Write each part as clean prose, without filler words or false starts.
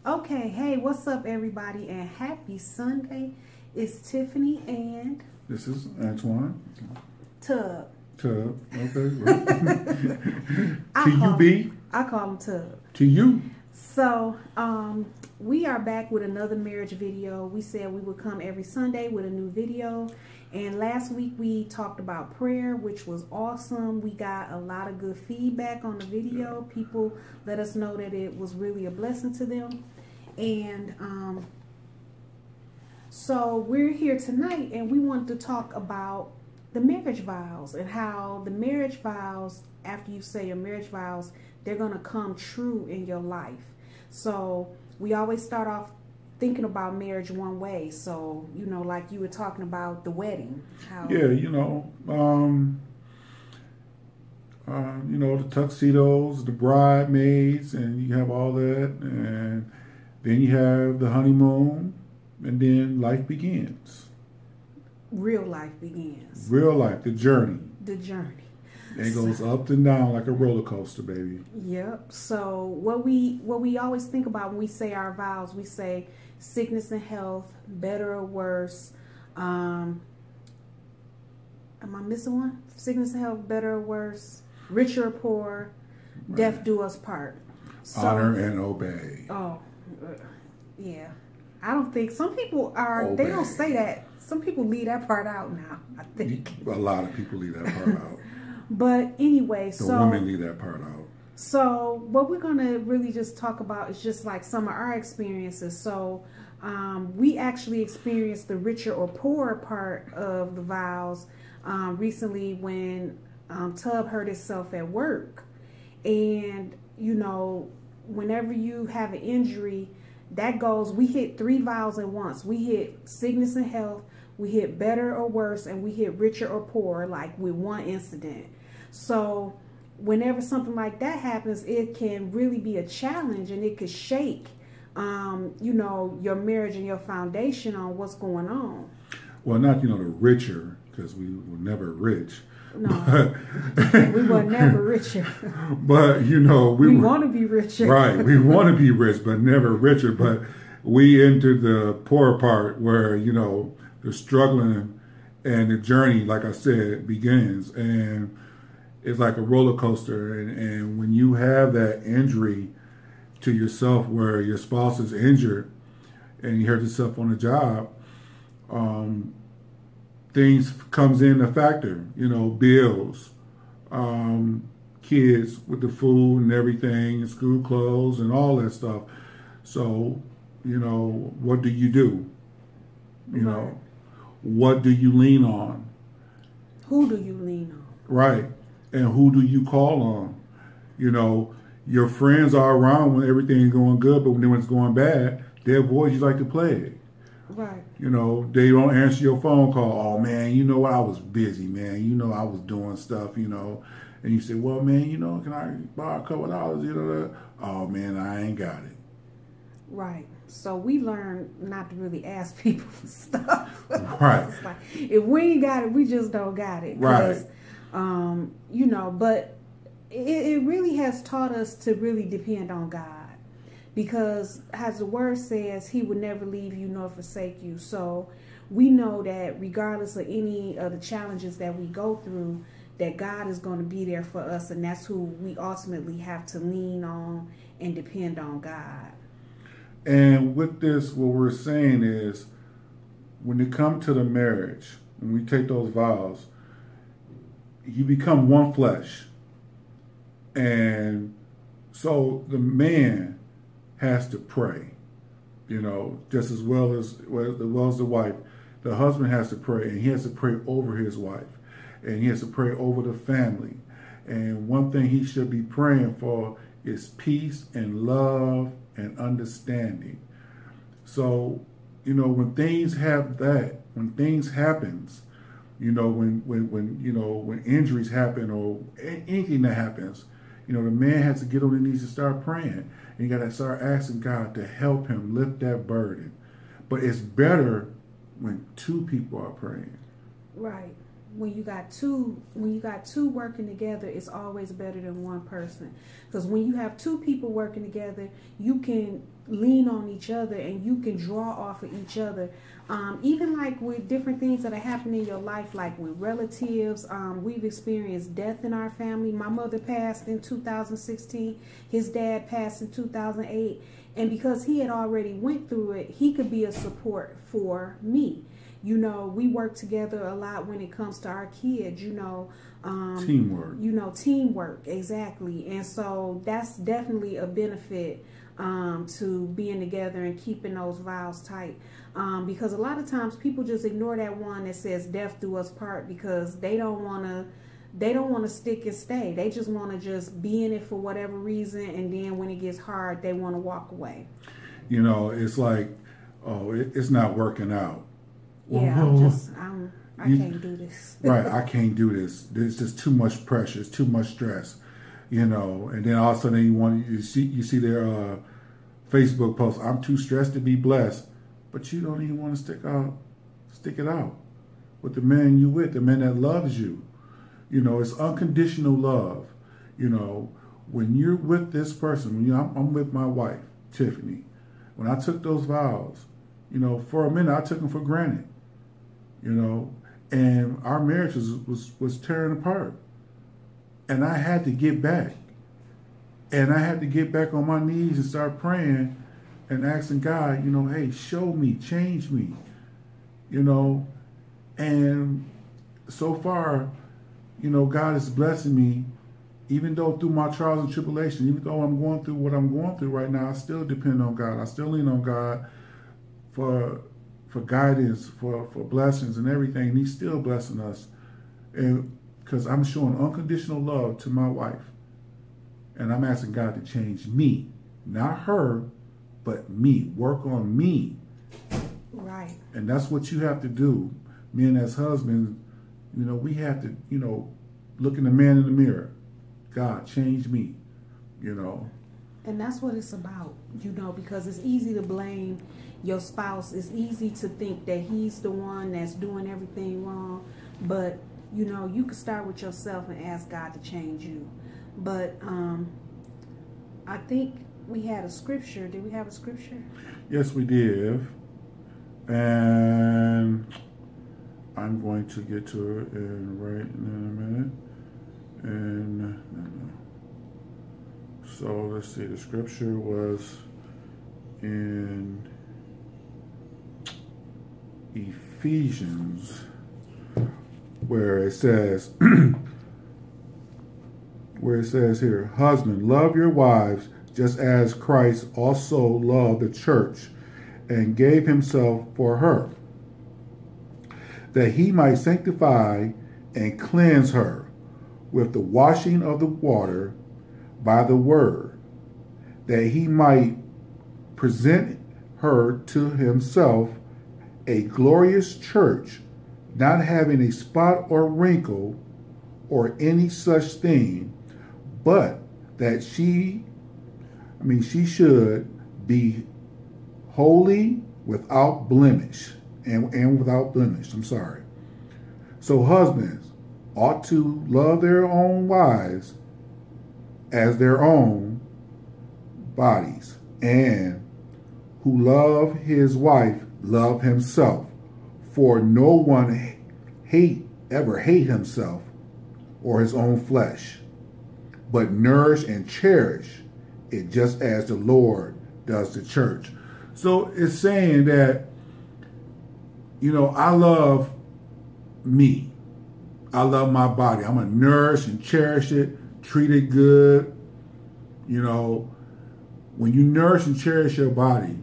Okay, hey, what's up, everybody, and happy Sunday. It's Tiffany and This is Antoine. Tub. Tub. Okay. T-U-B? I call him Tub. To you. So, we are back with another marriage video. We said we would come every Sunday with a new video. And last week we talked about prayer, which was awesome. We got a lot of good feedback on the video. People let us know that it was really a blessing to them. And so we're here tonight and we wanted to talk about the marriage vows and how the marriage vows, after you say your marriage vows, they're going to come true in your life. So we always start off thinking about marriage one way. So, you know, like you were talking about the wedding. How yeah, the tuxedos, the bridesmaids, and you have all that, and then you have the honeymoon, and then life begins. Real life begins. Real life, the journey. The journey. It goes up and down like a roller coaster, baby. Yep. So what we always think about when we say our vows, we say sickness and health, better or worse. Am I missing one? Sickness and health, better or worse, richer or poor, right. Death do us part. So, honor and obey. Oh, yeah. I don't think some people are. Obey. They don't say that. Some people leave that part out now, I think. A lot of people leave that part out. But anyway, the women leave that part out. So what we're going to really just talk about is just like some of our experiences. So we actually experienced the richer or poorer part of the vows recently when Tub hurt himself at work. And, you know, whenever you have an injury, that goes, we hit 3 vows at once. We hit sickness and health, we hit better or worse, and we hit richer or poorer, like with one incident. So whenever something like that happens, it can really be a challenge, and it could shake, you know, your marriage and your foundation on what's going on. Well, not, the richer, because we were never rich. No, we were never richer. But, we want to be richer. Right, we want to be rich, but never richer. But we entered the poor part where, the struggling and the journey, like I said, begins. And it's like a roller coaster. And when you have that injury to yourself where your spouse is injured and you hurt yourself on the job, things comes in a factor, bills, kids with the food and everything, and school clothes and all that stuff. So, what do you do? Right. What do you lean on? Who do you lean on? Right. And who do you call on? Your friends are around when everything's going good, but when it's going bad, they avoid you like the plague. Right. They don't answer your phone call. Oh, man, you know what? I was busy, man. I was doing stuff, And you say, well, man, can I borrow a couple of dollars? Oh, man, I ain't got it. Right. So we learned not to really ask people for stuff. Right. It's like, if we ain't got it, we just don't got it. Right. But it really has taught us to really depend on God. Because as the word says, he would never leave you nor forsake you. So we know that regardless of any of the challenges that we go through, that God is going to be there for us. And that's who we ultimately have to lean on and depend on, God. And with this, what we're saying is, when it comes to the marriage, when we take those vows, you become one flesh. And so the man has to pray, just as well as the wife. The husband has to pray, and he has to pray over his wife, and he has to pray over the family. And one thing he should be praying for is peace and love and understanding. So, when things have that, when things happens, when injuries happen or anything that happens, the man has to get on his knees and start praying. And you got to start asking God to help him lift that burden. But it's better when 2 people are praying. Right. when you got two working together, it's always better than one person. Because when you have two people working together, you can lean on each other and you can draw off of each other. Even like with different things that are happening in your life, like with relatives, we've experienced death in our family. My mother passed in 2016. His dad passed in 2008. And because he had already went through it, he could be a support for me. You know, we work together a lot when it comes to our kids, you know. Teamwork. You know, teamwork, exactly. And so that's definitely a benefit to being together and keeping those vows tight. Because a lot of times people just ignore that one that says death do us part, because they don't want to stick and stay. They just want to just be in it for whatever reason, and then when it gets hard, they want to walk away. You know, it's like, oh, it's not working out. Yeah, I can't do this. Right, I can't do this. There's just too much pressure. It's too much stress. You know, and then all of a sudden you see their Facebook post, I'm too stressed to be blessed, but you don't even want to stick it out with the man you with, the man that loves you. You know, it's unconditional love. You know, when you're with this person, I'm with my wife, Tiffany. When I took those vows, you know, for a minute I took them for granted. You know, and our marriage was tearing apart. And I had to get back. And I had to get back on my knees and start praying and asking God, you know, hey, show me, change me, you know. And so far, you know, God is blessing me, even though through my trials and tribulations, even though I'm going through what I'm going through right now, I still depend on God. I still lean on God for guidance, for blessings and everything. And he's still blessing us. And because I'm showing unconditional love to my wife. And I'm asking God to change me. Not her, but me. Work on me. Right. And that's what you have to do. Men as husbands, you know, we have to, you know, look in the man in the mirror. God, change me, you know. And that's what it's about, you know, because it's easy to blame your spouse. It's easy to think that he's the one that's doing everything wrong. But you know, you can start with yourself and ask God to change you. But I think we had a scripture. Did we have a scripture? Yes, we did. And I'm going to get to it in a minute. And so let's see. The scripture was in Ephesians, where it says, here, husband, love your wives just as Christ also loved the church and gave himself for her, that he might sanctify and cleanse her with the washing of the water by the word, that he might present her to himself a glorious church, not having a spot or wrinkle or any such thing, but that she should be holy without blemish, and without blemish, So husbands ought to love their own wives as their own bodies, and who love his wife love himself. For no one ever hate himself or his own flesh, but nourish and cherish it just as the Lord does the church. So it's saying that, you know, I love me. I love my body. I'm going to nourish and cherish it, treat it good. You know, when you nourish and cherish your body,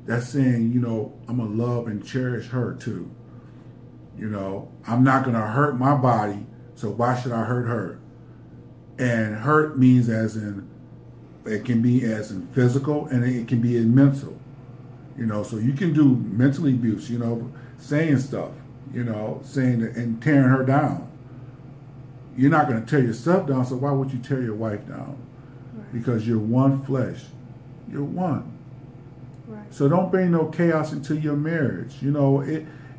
that's saying, you know, I'm going to love and cherish her too. You know, I'm not going to hurt my body, so why should I hurt her? And hurt means as in, it can be as in physical and it can be in mental. You know, so you can do mental abuse, you know, saying stuff, you know, saying and tearing her down. You're not going to tear yourself down, so why would you tear your wife down? Right. Because you're one flesh. You're one. Right. So don't bring no chaos into your marriage. You know,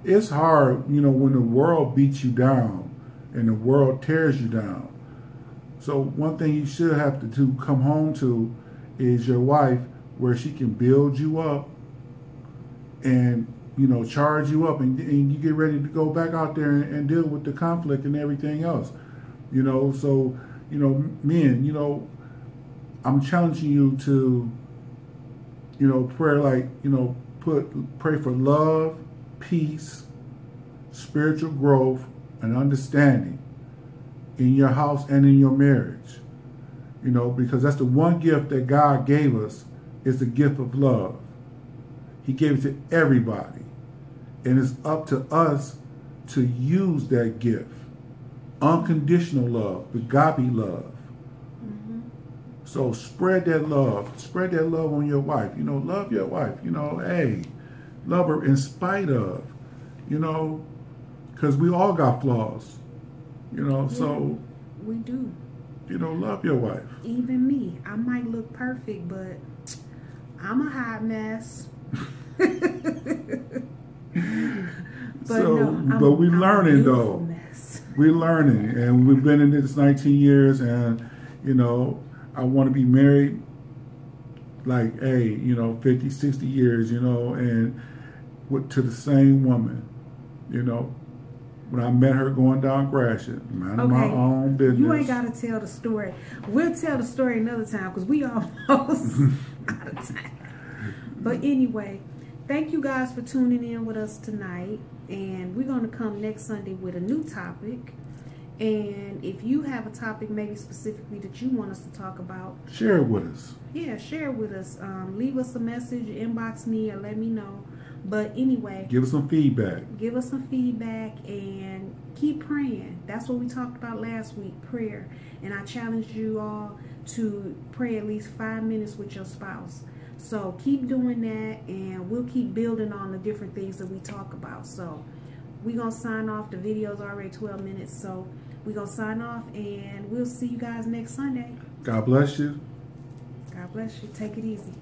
it's hard, you know, when the world beats you down and the world tears you down. So one thing you should have to come home to is your wife, where she can build you up and, you know, charge you up, and you get ready to go back out there and deal with the conflict and everything else. You know, so, you know, men, you know, I'm challenging you to, you know, pray like, you know, pray for love, peace, spiritual growth, and understanding in your house and in your marriage. You know, because that's the one gift that God gave us, is the gift of love. He gave it to everybody. And it's up to us to use that gift. Unconditional love, agape love. So spread that love. Spread that love on your wife. You know, love your wife. You know, hey, love her in spite of, you know, because we all got flaws. You know, Yeah, so we do. You know, love your wife. Even me. I might look perfect, but I'm a hot mess. But we learning though. Mess. We're learning, and we've been in this 19 years, and you know, I want to be married like, hey, you know, 50, 60 years, you know, and to the same woman, you know. When I met her going down Gratiot, minding my own business. You ain't got to tell the story. We'll tell the story another time because we almost out of time. But anyway, thank you guys for tuning in with us tonight. And we're going to come next Sunday with a new topic. And if you have a topic maybe specifically that you want us to talk about, share it with us. Yeah, share it with us. Leave us a message, inbox me, or let me know. But anyway, give us some feedback. Give us some feedback and keep praying. That's what we talked about last week, prayer. And I challenged you all to pray at least 5 minutes with your spouse. So keep doing that, and we'll keep building on the different things that we talk about. So we're going to sign off. The video's already 12 minutes. So we're going to sign off, and we'll see you guys next Sunday. God bless you. God bless you. Take it easy.